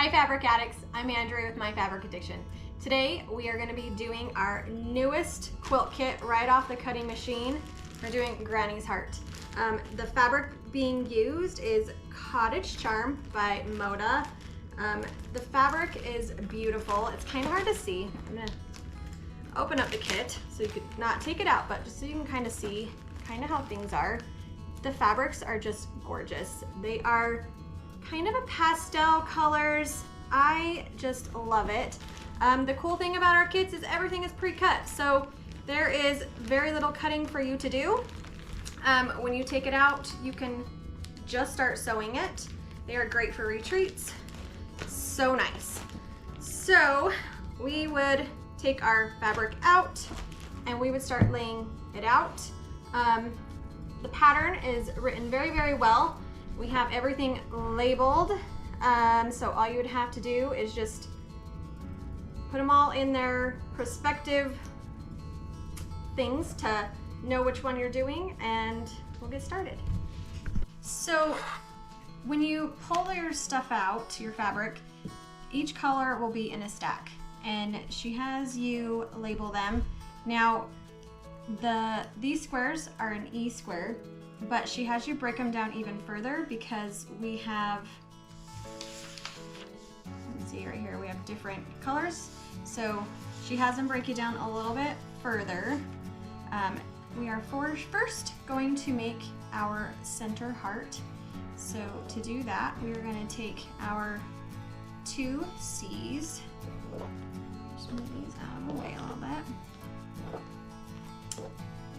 Hi Fabric Addicts, I'm Andrea with My Fabric Addiction. Today we are going to be doing our newest quilt kit right off the cutting machine. We're doing Granny's Heart. The fabric being used is Cottage Charm by Moda. The fabric is beautiful. It's kind of hard to see. I'm going to open up the kit so you could not take it out, but just so you can kind of see kind of how things are. The fabrics are just gorgeous. They are kind of a pastel colors. I just love it. The cool thing about our kits is everything is pre-cut, so there is very little cutting for you to do. When you take it out, you can just start sewing it. They are great for retreats. So nice. So we would take our fabric out and we would start laying it out. The pattern is written very, very well. We have everything labeled, so all you would have to do is just put them all in their prospective things to know which one you're doing, and we'll get started. So when you pull your stuff out, your fabric, each color will be in a stack, and she has you label them. Now, these squares are an E square, but she has you break them down even further because we have, you can see right here, we have different colors. So she has them break it down a little bit further. We are first going to make our center heart. So to do that, we are going to take our two C's, just move these out of the way a little bit,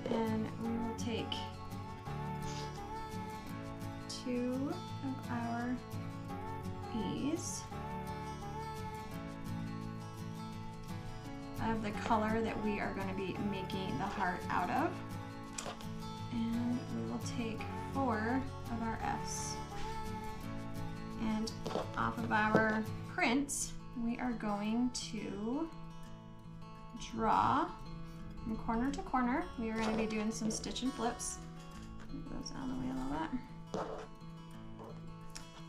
and we will take two of our E's of the color that we are going to be making the heart out of, and we will take four of our F's, and off of our prints we are going to draw from corner to corner. We are going to be doing some stitch and flips. Move those out of the way a little bit.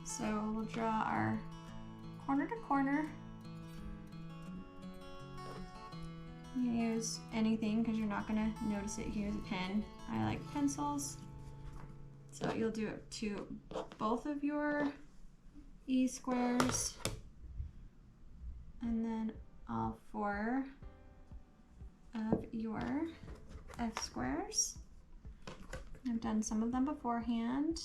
So we'll draw our corner to corner. You can use anything because you're not going to notice it. You can use a pen. I like pencils. So you'll do it to both of your E squares and then all four of your F squares. I've done some of them beforehand.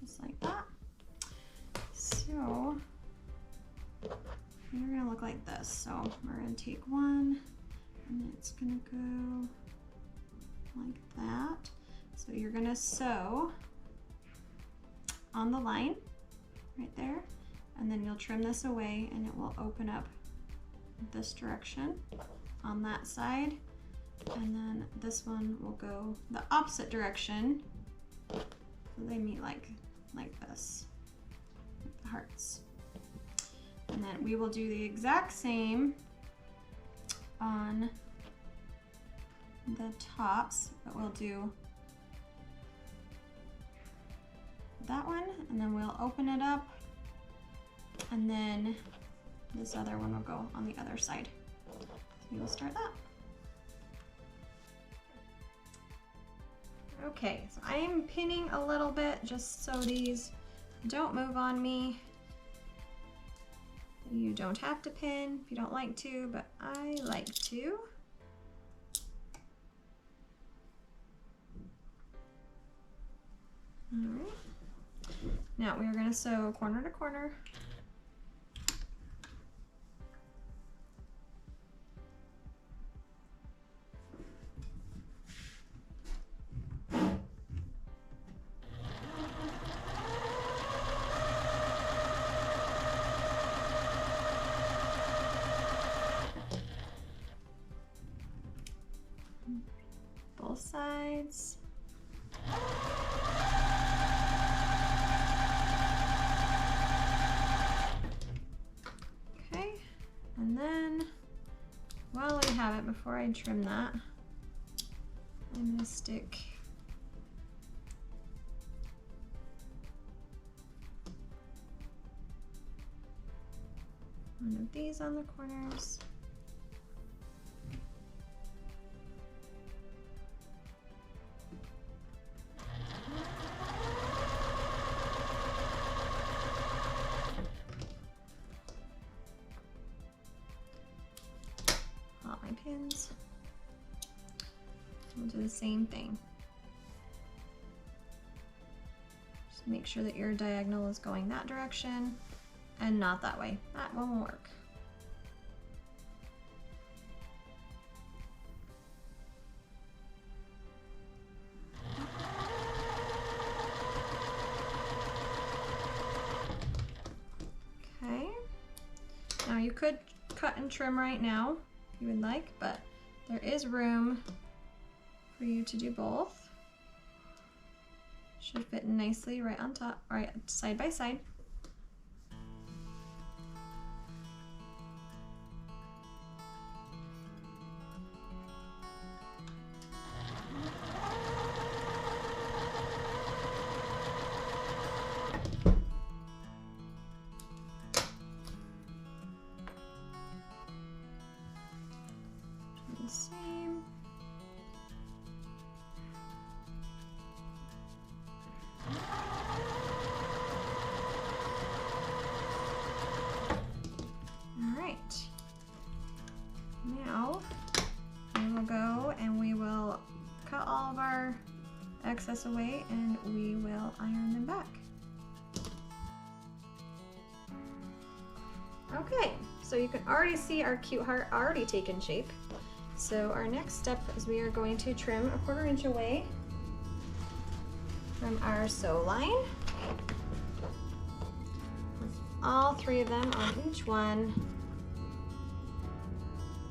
Just like that. So they're gonna look like this. So we're gonna take one and it's gonna go like that. So you're gonna sew on the line right there, and then you'll trim this away and it will open up this direction on that side, and then this one will go the opposite direction. So they meet like this, like the hearts. And then we will do the exact same on the tops, but we'll do that one, and then we'll open it up, and then this other one will go on the other side. So we will start that. Okay, so I am pinning a little bit just so these don't move on me. You don't have to pin if you don't like to, but I like to. All right. Now we are going to sew corner to corner. Both sides. Okay, and then while we have it, before I trim that, I'm gonna stick one of these on the corners. All my pins. I'll do the same thing. Just make sure that your diagonal is going that direction and not that way. That won't work. Okay. Now you could cut and trim right now if you would like, but there is room for you to do both. Should fit nicely right on top, right side by side. The same. All right. Now we will go and we will cut all of our excess away and we will iron them back. Okay, so you can already see our cute heart already taken shape. So our next step is we are going to trim a 1/4 inch away from our sew line. With all 3 of them on each one.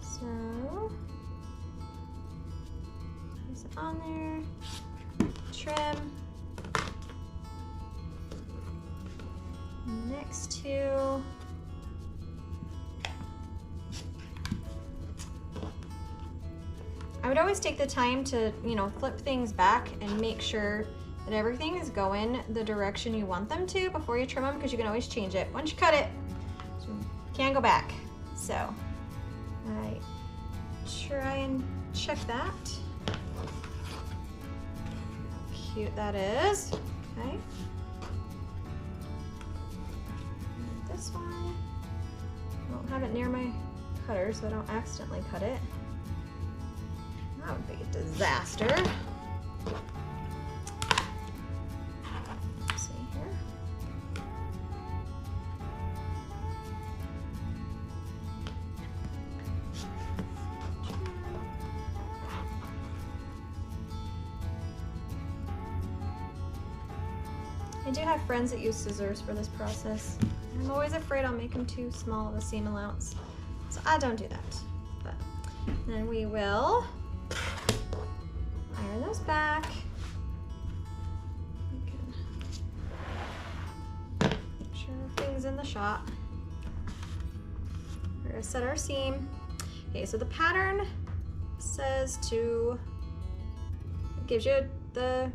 So place it on there, trim. Next 2. I would always take the time to, flip things back and make sure that everything is going the direction you want them to before you trim them, because you can always change it once you cut it. So you can't go back. So I try and check that. How cute that is. Okay. And this one, I don't have it near my cutter so I don't accidentally cut it. That would be a disaster. Let's see here. I do have friends that use scissors for this process. I'm always afraid I'll make them too small of a seam allowance, so I don't do that. But then we will iron those back. We can make sure everything's in the shot. We're gonna set our seam. Okay, so the pattern says it gives you the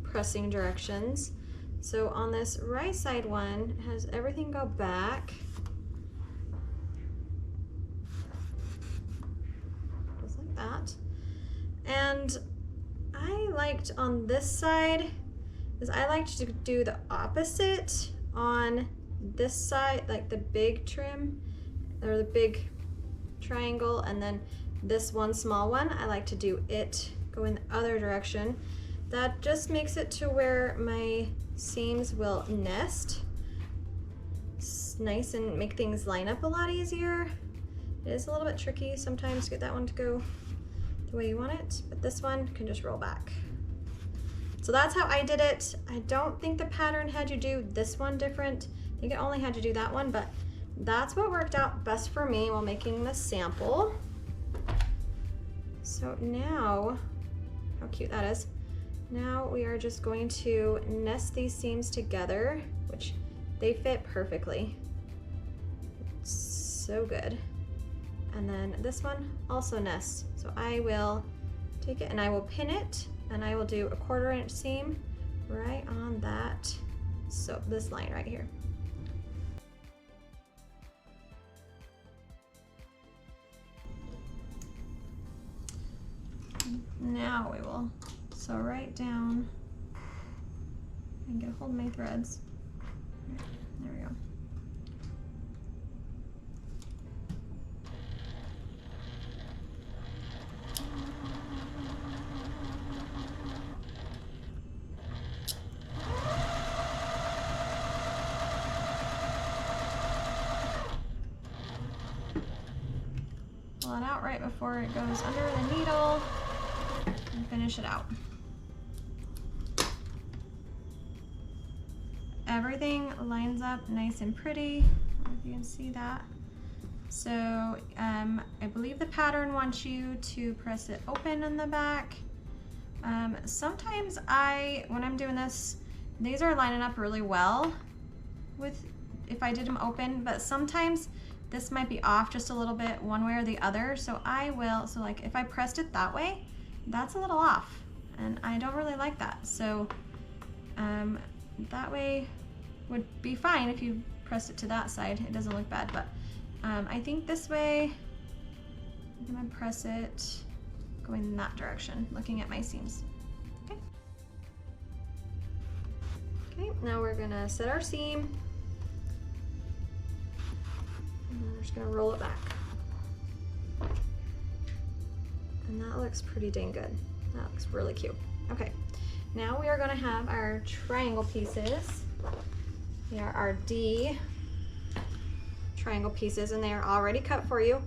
pressing directions. So on this right side one, it has everything go back. Just like that. And I liked on this side, is I liked to do the opposite on this side, like the big trim, or the big triangle, and then this one small one, I like to do it go in the other direction. That just makes it to where my seams will nest. It's nice and make things line up a lot easier. It is a little bit tricky sometimes to get that one to go the way you want it, but this one can just roll back. So that's how I did it. I don't think the pattern had you do this one different. I think it only had you do that one, but that's what worked out best for me while making the sample. So now, how cute that is. Now we are just going to nest these seams together, which they fit perfectly. It's so good. And then this one also nests. So I will take it and I will pin it, and I will do a 1/4 inch seam right on that, so this line right here. now we will sew right down and get a hold of my threads. There we go. Pull it out right before it goes under the needle and finish it out. Everything lines up nice and pretty. I don't know if you can see that. So I believe the pattern wants you to press it open in the back. Sometimes when I'm doing this, these are lining up really well with if I did them open, but sometimes this might be off just a little bit one way or the other. So like if I pressed it that way, that's a little off and I don't really like that. So that way would be fine if you pressed it to that side. It doesn't look bad, but I think this way, I'm gonna press it going in that direction, looking at my seams. Okay. Okay, now we're gonna set our seam. And then we're just gonna roll it back. And that looks pretty dang good. That looks really cute. Okay, now we are gonna have our triangle pieces. They are our D triangle pieces and they are already cut for you.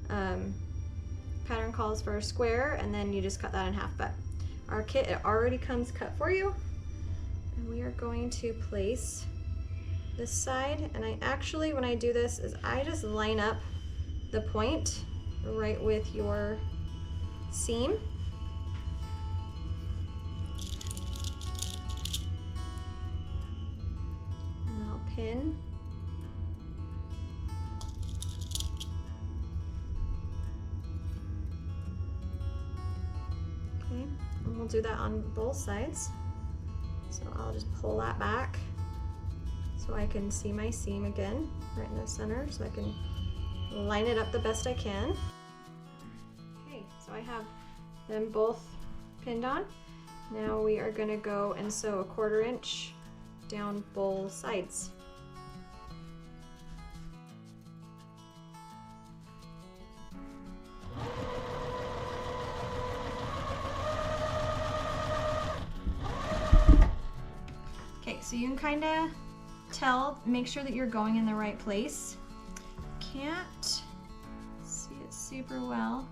Pattern calls for a square and then you just cut that in half, but our kit, it already comes cut for you. And we are going to place this side, and I actually, when I do this, is I just line up the point right with your seam. And I'll pin. Okay, and we'll do that on both sides. So I'll just pull that back so I can see my seam again right in the center, so I can line it up the best I can. Okay, so I have them both pinned on. Now we are going to go and sew 1/4 inch down both sides. Okay, so you can kind of tell, make sure that you're going in the right place. Can't see it super well,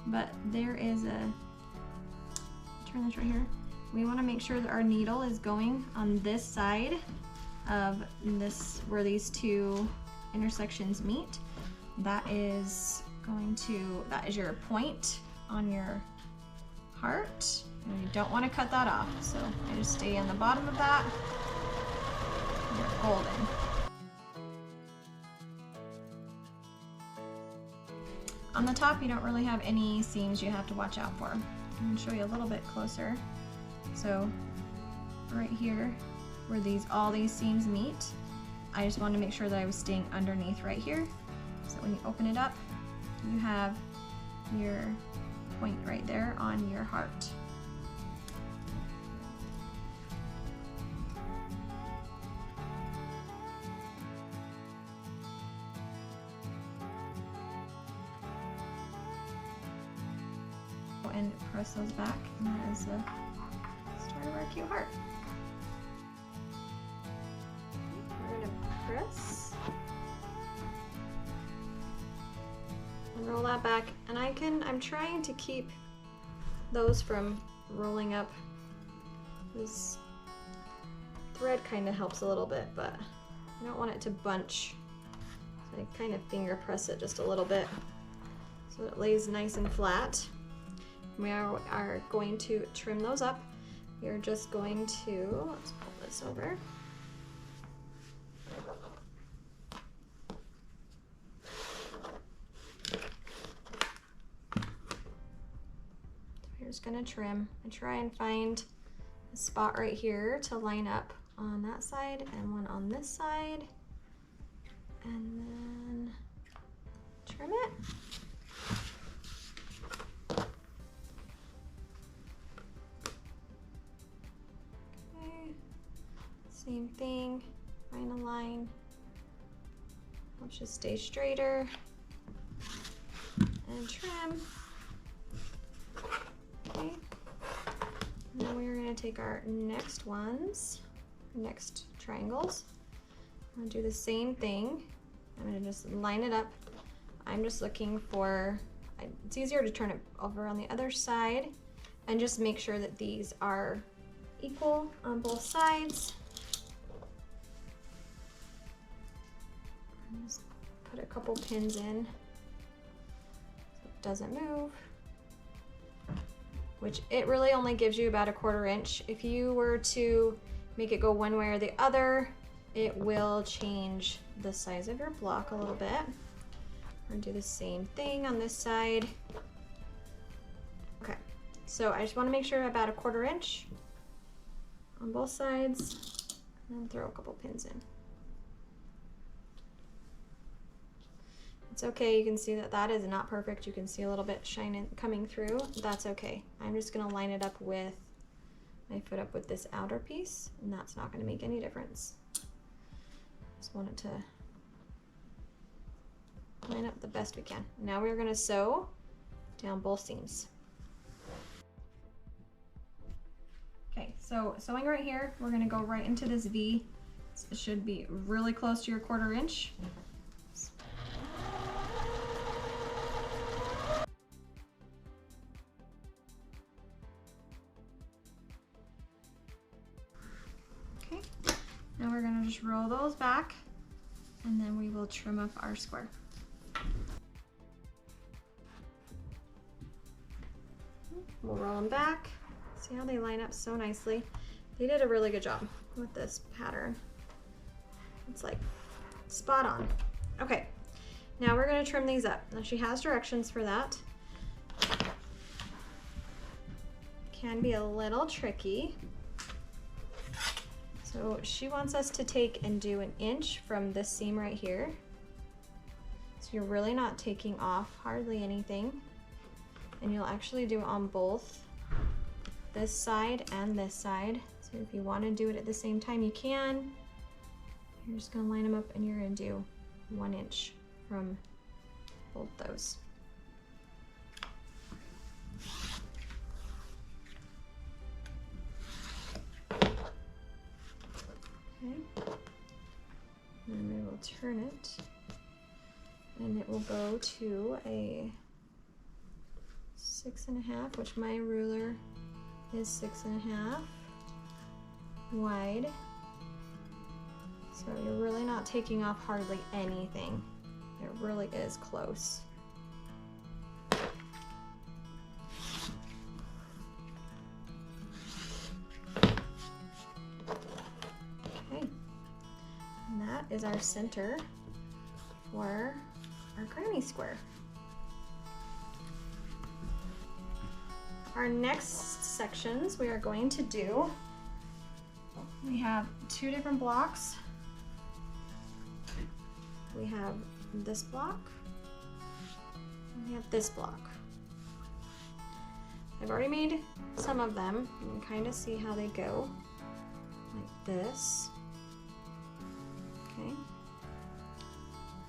but there is turn this right here. We want to make sure that our needle is going on this side of this, where these two intersections meet. That is your point on your heart, and you don't want to cut that off. So I just stay on the bottom of that. You're golden. On the top, you don't really have any seams you have to watch out for. I'm going to show you a little bit closer. So right here, where all these seams meet, I just wanted to make sure that I was staying underneath right here. So when you open it up, you have your point right there on your heart. And press those back, and that is the start of our cute heart. We're going to press and roll that back, and I'm trying to keep those from rolling up. This thread kind of helps a little bit, but I don't want it to bunch, so I kind of finger press it just a little bit so it lays nice and flat. We are going to trim those up. You're just going to, let's pull this over. We're just gonna trim and try and find a spot right here to line up on that side and one on this side. And then trim it. Same thing, find a line. Let's just stay straighter and trim. Okay. Now we're going to take our next ones, next triangles. I'm going to do the same thing. I'm going to just line it up. I'm just looking for, it's easier to turn it over on the other side and just make sure that these are equal on both sides. Just put a couple pins in so it doesn't move, which it really only gives you about 1/4 inch. If you were to make it go one way or the other, it will change the size of your block a little bit. We're gonna do the same thing on this side. Okay, so I just wanna make sure about 1/4 inch on both sides, and then throw a couple pins in. It's okay, you can see that that is not perfect. You can see a little bit shining coming through. That's okay. I'm just gonna line it up with my foot up with this outer piece, and that's not gonna make any difference. Just want it to line up the best we can. Now we're gonna sew down both seams. Okay, so sewing right here, we're gonna go right into this V. It should be really close to your 1/4 inch. Okay, now we're gonna just roll those back, and then we will trim up our square. We'll roll them back. See how they line up so nicely? They did a really good job with this pattern. It's like spot on. Okay, now we're gonna trim these up. Now she has directions for that. Can be a little tricky. So she wants us to take and do 1 inch from this seam right here. So you're really not taking off hardly anything. And you'll actually do it on both this side and this side. So if you want to do it at the same time, you can. You're just going to line them up, and you're going to do 1 inch from both those. Okay. And we will turn it, and it will go to a 6.5, which my ruler is 6.5 wide. So you're really not taking off hardly anything. It really is close. Okay, and that is our center for our granny square. Our next sections we are going to do, we have 2 different blocks. We have this block, and we have this block. I've already made some of them. You can kind of see how they go, like this. Okay.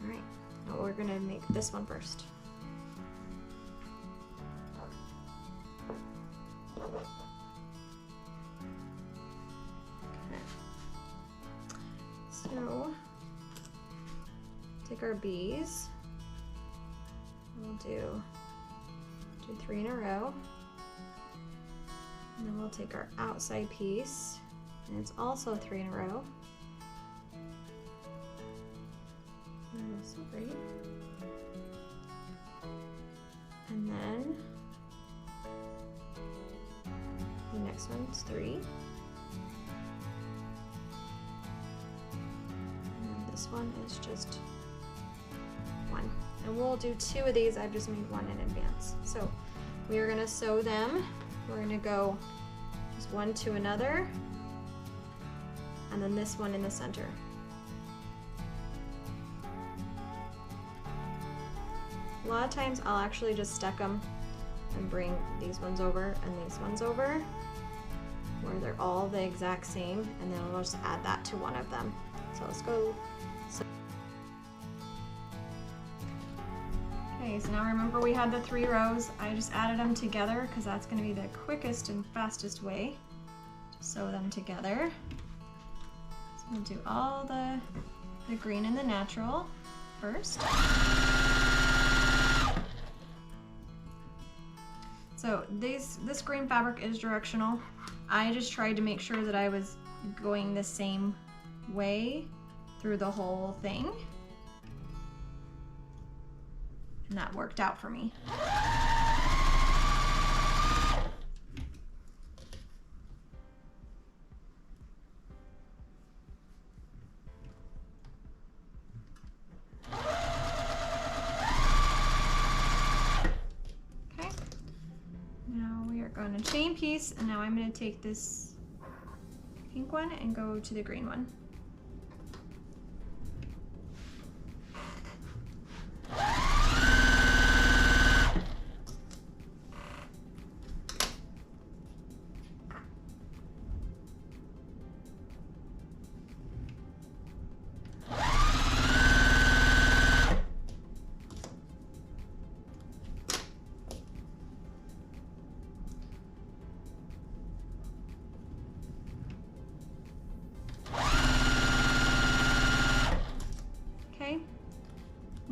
All right, now we're gonna make this one first. So, take our B's, we'll do 3 in a row, and then we'll take our outside piece, and it's also 3 in a row, and we'll separate, and then the next one's 3. This one is just 1. And we'll do 2 of these. I've just made 1 in advance. So we are gonna sew them. We're gonna go just 1 to another, and then this one in the center. A lot of times I'll actually just stack them and bring these ones over and these ones over. where they're all the exact same, and then we'll just add that to one of them. So let's go. Okay, so now remember we had the 3 rows. I just added them together because that's going to be the quickest and fastest way to sew them together. So we'll do all the green and the natural first. So this green fabric is directional. I just tried to make sure that I was going the same way through the whole thing. And that worked out for me. Okay, now we are going to chain piece, and now I'm going to take this pink one and go to the green one.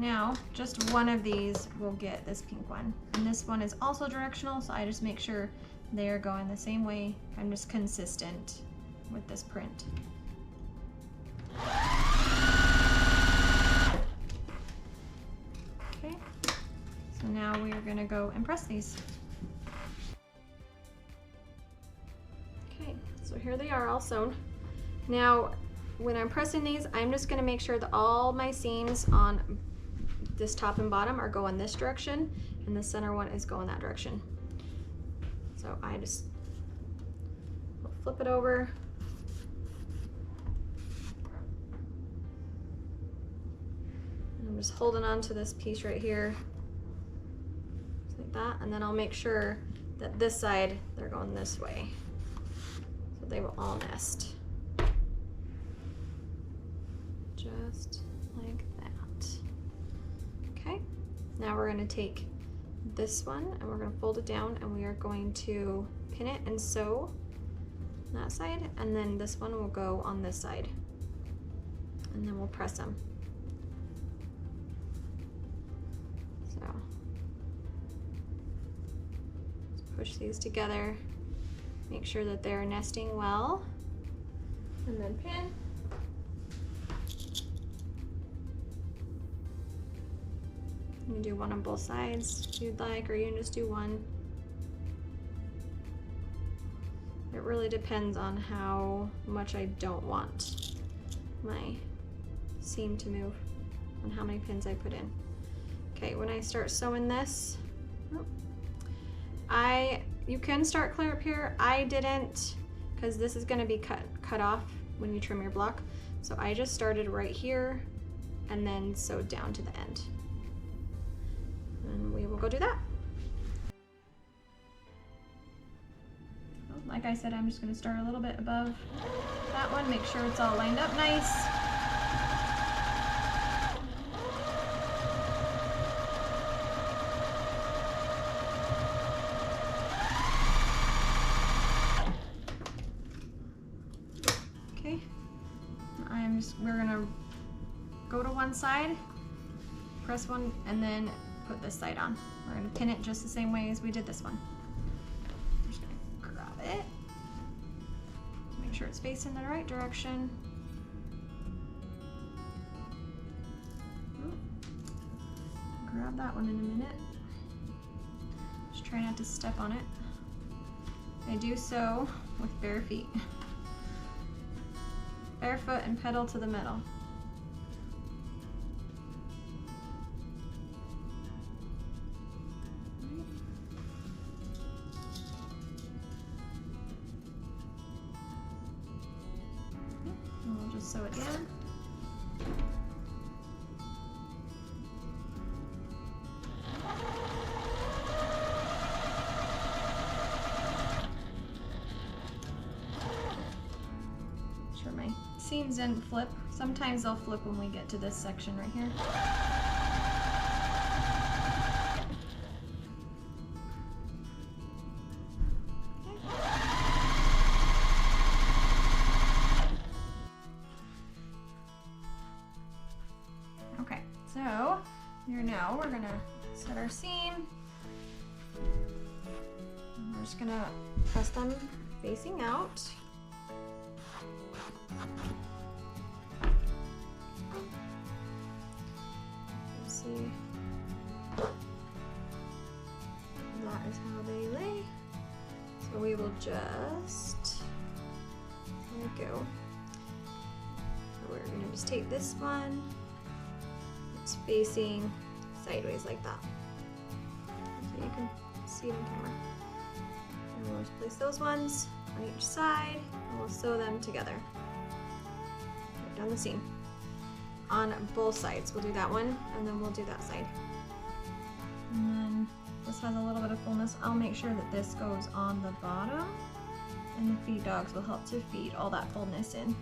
Now, just one of these will get this pink one. And this one is also directional, so I just make sure they are going the same way. I'm just consistent with this print. Okay, so now we are gonna go and press these. Okay, so here they are all sewn. Now, when I'm pressing these, I'm just gonna make sure that all my seams on this top and bottom are going this direction, and the center one is going that direction. So I just flip it over. And I'm just holding on to this piece right here, just like that, and then I'll make sure that this side, they're going this way. So they will all nest. Just like that. Okay, now we're going to take this one and we're going to fold it down, and we are going to pin it and sew on that side, and then this one will go on this side, and then we'll press them. So just push these together, make sure that they're nesting well, and then pin. You can do one on both sides if you'd like, or you can just do one. It really depends on how much I don't want my seam to move, and how many pins I put in. Okay, when I start sewing this, you can start clear up here. I didn't, because this is going to be cut off when you trim your block. So I just started right here and then sewed down to the end. And we will go do that. Like I said, I'm just going to start a little bit above that one, make sure it's all lined up nice. Okay, we're going to go to one side, press one, and then put this side on. We're going to pin it just the same way as we did this one. I'm just going to grab it, make sure it's facing the right direction. Grab that one in a minute. Just try not to step on it. I do sew with bare feet. Barefoot and pedal to the metal. Sew it down. sure my seams didn't flip. Sometimes they'll flip when we get to this section right here. Okay, so here now we're gonna set our seam. And we're just gonna press them facing out. See, that is how they lay. So we will just let it go. So we're gonna just take this one. It's facing sideways like that, so you can see it in camera. And we'll just place those ones on each side, and we'll sew them together right down the seam. On both sides, we'll do that one, and then we'll do that side. And then this has a little bit of fullness. I'll make sure that this goes on the bottom, and the feed dogs will help to feed all that fullness in.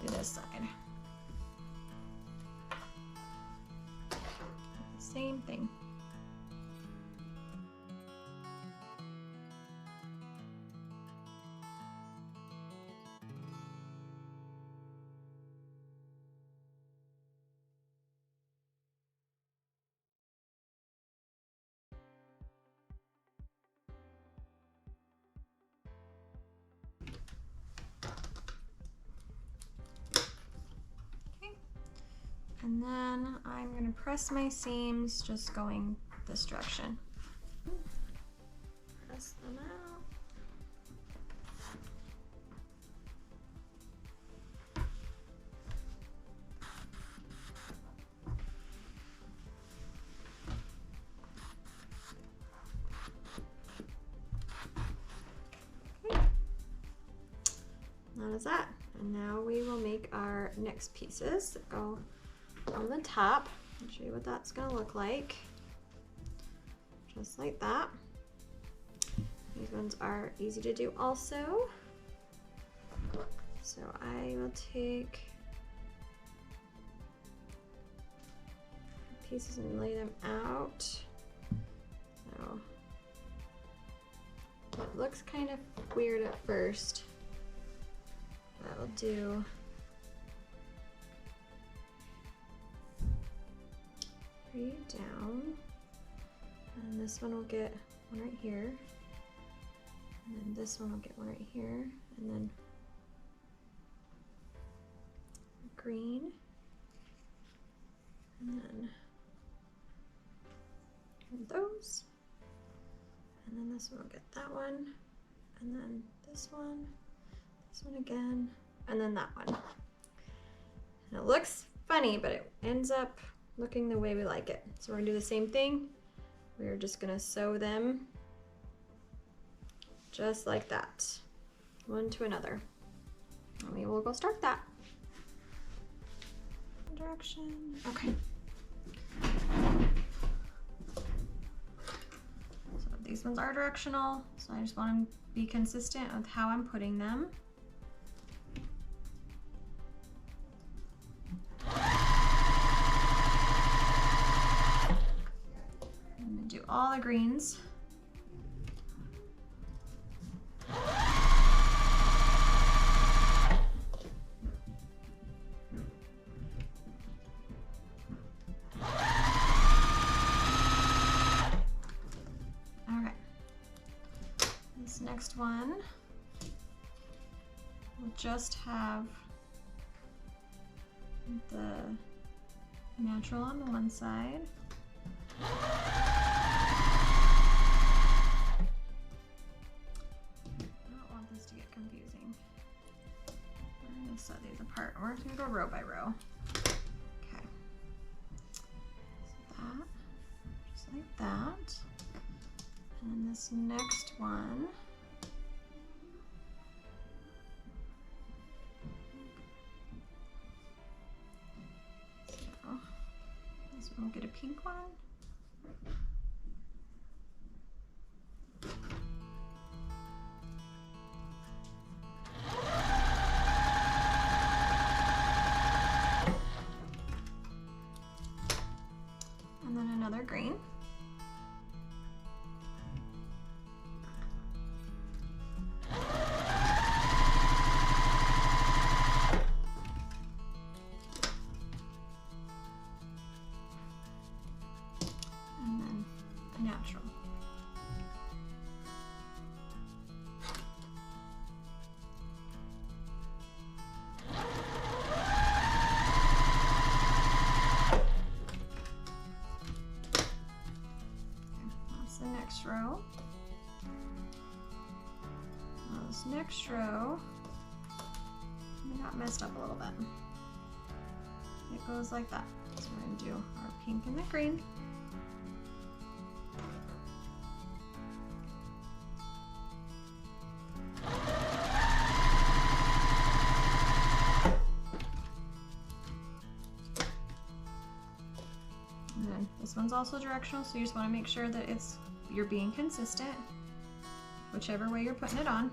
Do this side. Same thing. And then I'm going to press my seams just going this direction. Press them out. Okay. That is that. And now we will make our next pieces that go on the top. I'll show you what that's going to look like. Just like that. These ones are easy to do also. So I will take pieces and lay them out. So it looks kind of weird at first. That'll do. Three down, and this one will get one right here, and then this one will get one right here, and then green, and then those, and then this one will get that one, and then this one again, and then that one. And it looks funny, but it ends up looking the way we like it. So we're gonna do the same thing. We're just gonna sew them just like that, one to another. And we will go start that. Direction, okay. So these ones are directional, so I just want to be consistent with how I'm putting them. All the greens. All right. This next one will just have the natural on the one side. Set these apart. We're just gonna go row by row. Okay. So that, just like that. And then this next one, so this one will get a pink one. And then another green. And then a natural. The next row. Now this next row, I got messed up a little bit. It goes like that. So we're going to do our pink and the green. And then this one's also directional, so you just want to make sure that you're being consistent, whichever way you're putting it on.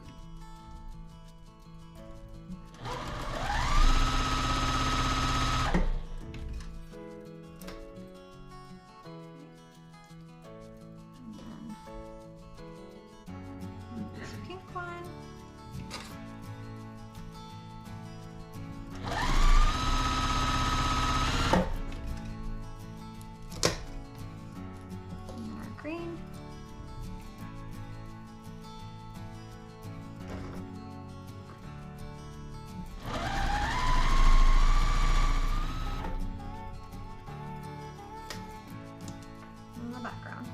And then there's a pink one. And then our green. Background.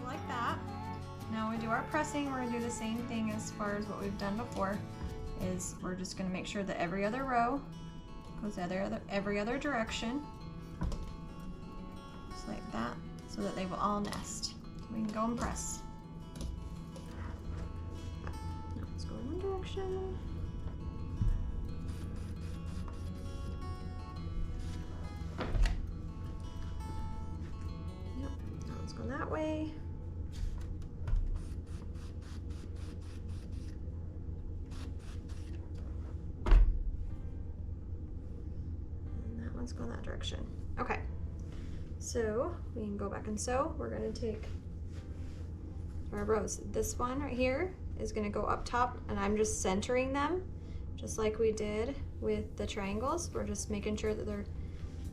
Like that. Now we do our pressing, we're going to do the same thing as far as what we've done before, is we're just going to make sure that every other row goes every other direction, just like that, so that they will all nest. So we can go and press. Direction. Yep, now let's go that way. And that one's going that direction. Okay, so we can go back and sew. We're going to take our rows. This one right here is going to go up top, and I'm just centering them just like we did with the triangles. We're just making sure that they're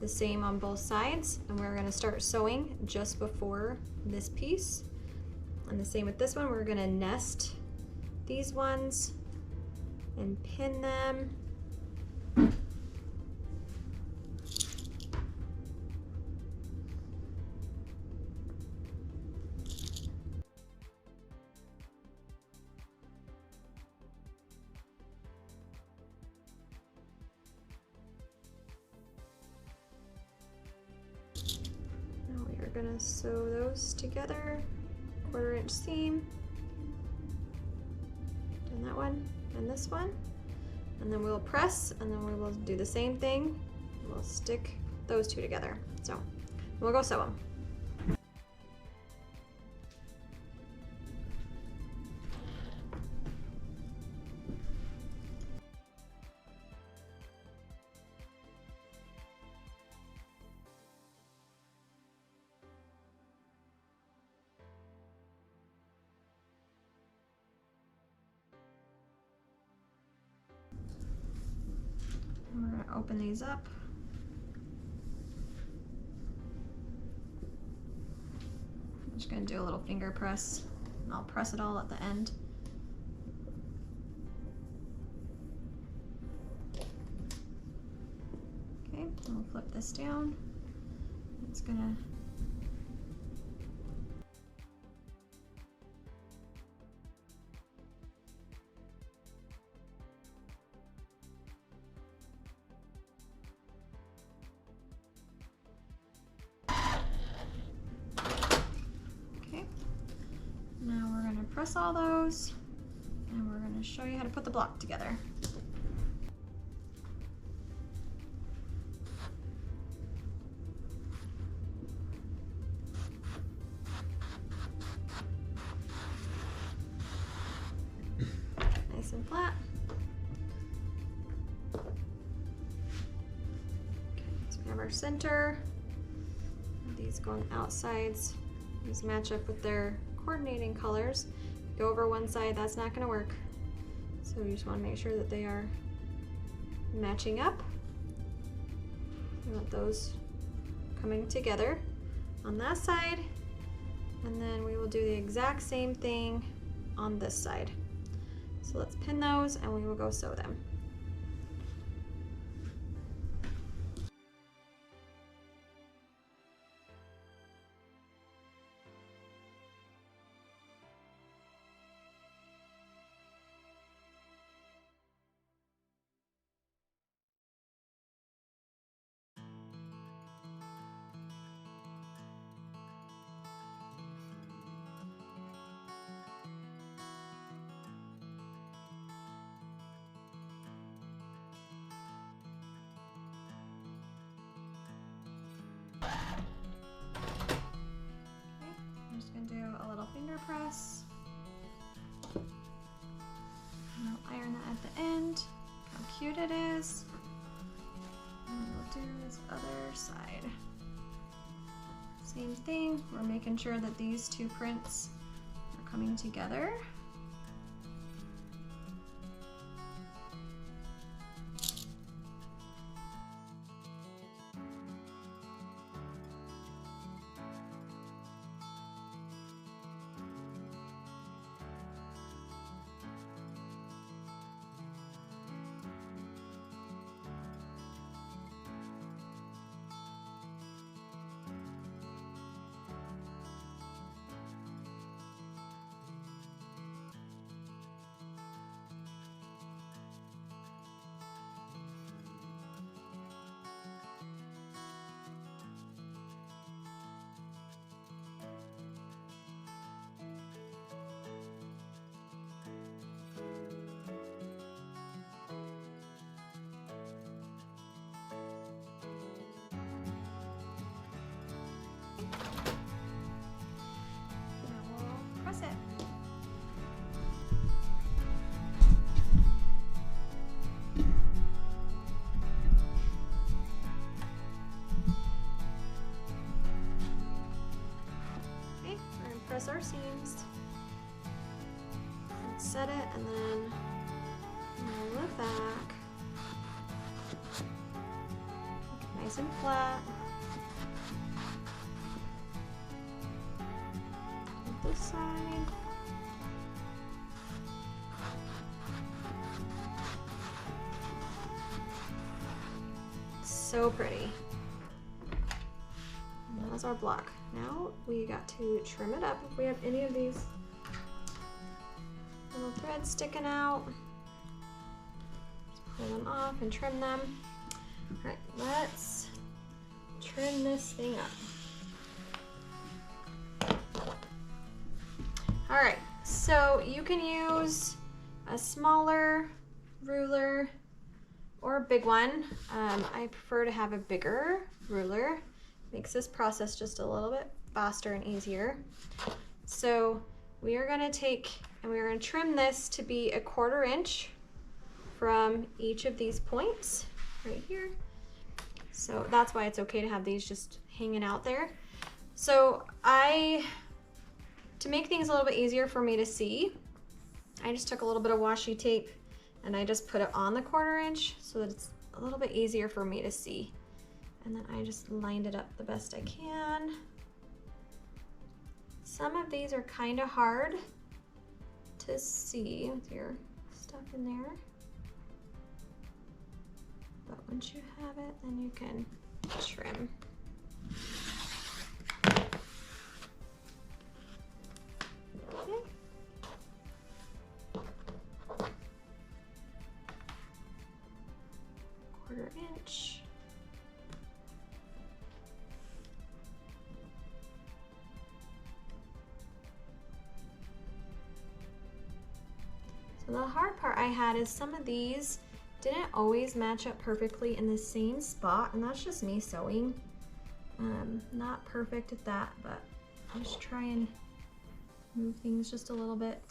the same on both sides, and we're going to start sewing just before this piece. And the same with this one, we're going to nest these ones and pin them. We're gonna sew those together, 1/4 inch seam, and that one and this one, and then we'll press, and then we will do the same thing. We'll stick those two together. So we'll go sew them. We're going to open these up. I'm just going to do a little finger press, and I'll press it all at the end. Okay, we'll flip this down. It's going to press all those, and we're going to show you how to put the block together. Nice and flat. Okay, so we have our center. These go on the outsides. These match up with their coordinating colors. Go over one side, that's not going to work. So you just want to make sure that they are matching up. You want those coming together on that side, and then we will do the exact same thing on this side. So let's pin those and we will go sew them. Press. And I'll iron that at the end. How cute it is. And we'll do this other side. Same thing. We're making sure that these two prints are coming together. Press our seams, set it, and then roll it back, nice and flat. This side. So pretty. And that's our block. Now we got to trim it up. If we have any of these little threads sticking out, just pull them off and trim them. All right, let's trim this thing up. All right, so you can use a smaller ruler or a big one. I prefer to have a bigger ruler. Makes this process just a little bit faster and easier. So we are going to take and we're going to trim this to be 1/4 inch from each of these points right here. So that's why it's okay to have these just hanging out there. So to make things a little bit easier for me to see, I just took a little bit of washi tape and I just put it on the 1/4 inch so that it's a little bit easier for me to see. And then I just lined it up the best I can. Some of these are kind of hard to see with your stuff in there. But once you have it, then you can trim. Okay. 1/4 inch. The hard part I had is some of these didn't always match up perfectly in the same spot, and that's just me sewing. Not perfect at that, but I just try and move things just a little bit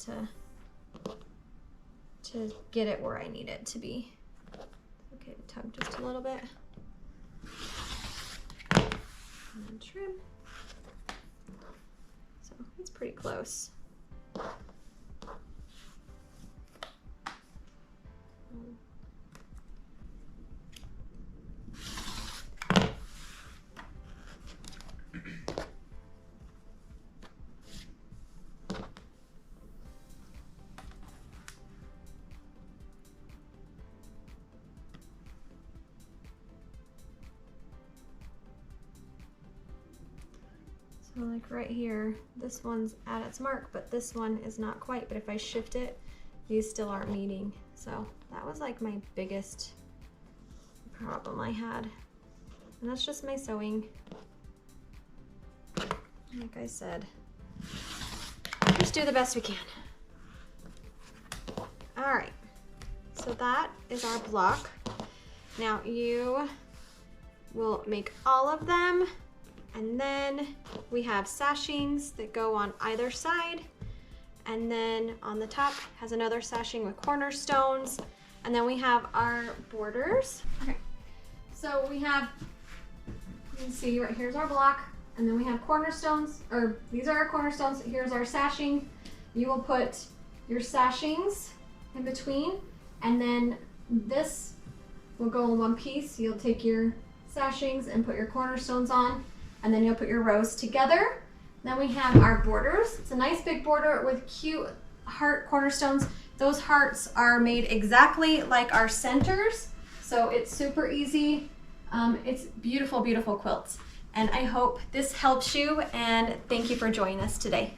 to get it where I need it to be. Okay, tug just a little bit. And then trim. So it's pretty close. So like right here, this one's at its mark, but this one is not quite. But if I shift it, these still aren't meeting. So that was like my biggest problem I had. And that's just my sewing. Like I said, just do the best we can. All right, so that is our block. Now you will make all of them, and then we have sashings that go on either side, and then on the top has another sashing with cornerstones, and then we have our borders. Okay, so we have, you can see right here's our block, and then we have cornerstones, or these are our cornerstones. Here's our sashing. You will put your sashings in between, and then this will go in one piece. You'll take your sashings and put your cornerstones on, and then you'll put your rows together. Then we have our borders. It's a nice big border with cute heart cornerstones. Those hearts are made exactly like our centers, so it's super easy. It's beautiful, beautiful quilts. And I hope this helps you, and thank you for joining us today.